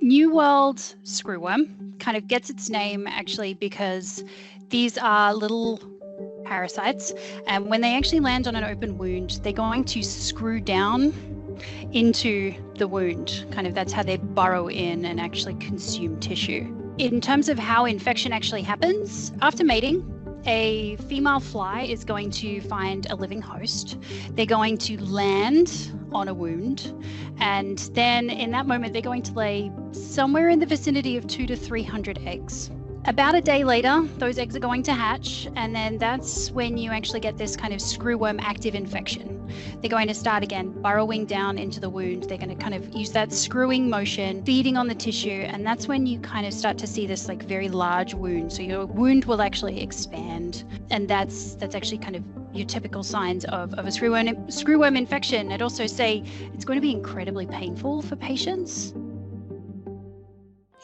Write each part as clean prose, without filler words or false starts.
New World screwworm kind of gets its name actually because these are little parasites, and when they actually land on an open wound, they're going to screw down into the wound. Kind of that's how they burrow in and actually consume tissue. In terms of how infection actually happens, after mating, a female fly is going to find a living host. They're going to land on a wound, and then in that moment, they're going to lay somewhere in the vicinity of 200 to 300 eggs. About a day later, those eggs are going to hatch, and then that's when you actually get this kind of screwworm active infection. They're going to start again burrowing down into the wound. They're going to kind of use that screwing motion, feeding on the tissue, and that's when you kind of start to see this like very large wound. So your wound will actually expand, and that's actually kind of your typical signs of a screwworm infection. I'd also say it's going to be incredibly painful for patients.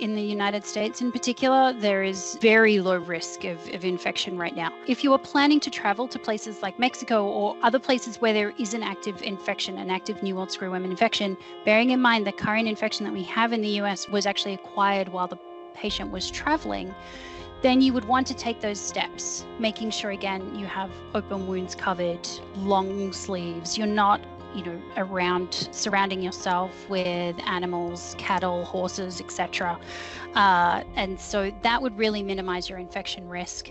In the United States in particular, there is very low risk of infection right now. If you are planning to travel to places like Mexico or other places where there is an active infection, an active New World screwworm infection, bearing in mind the current infection that we have in the US was actually acquired while the patient was traveling, then you would want to take those steps, making sure, again, you have open wounds covered, long sleeves. You're not around surrounding yourself with animals, cattle, horses, etc. And so that would really minimize your infection risk.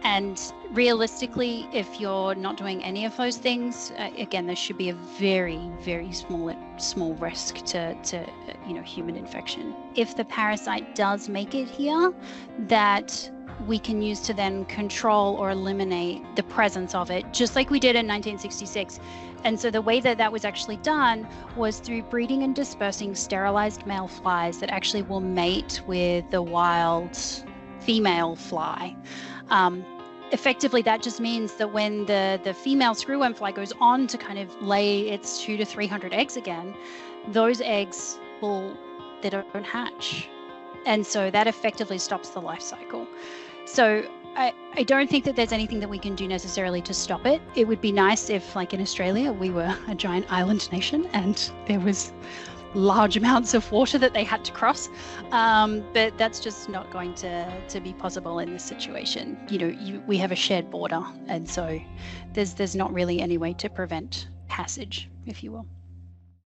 And realistically, if you're not doing any of those things, again, there should be a very, very small risk to human infection. If the parasite does make it here, that we can use to then control or eliminate the presence of it, just like we did in 1966. And so the way that was actually done was through breeding and dispersing sterilized male flies that actually will mate with the wild female fly. Effectively, that just means that when the female screwworm fly goes on to kind of lay its 200 to 300 eggs again, those eggs they don't hatch. And so that effectively stops the life cycle. So I don't think that there's anything that we can do necessarily to stop it. It would be nice if, like in Australia, we were a giant island nation and there was large amounts of water that they had to cross. But that's just not going to be possible in this situation. We have a shared border, and so there's not really any way to prevent passage, if you will.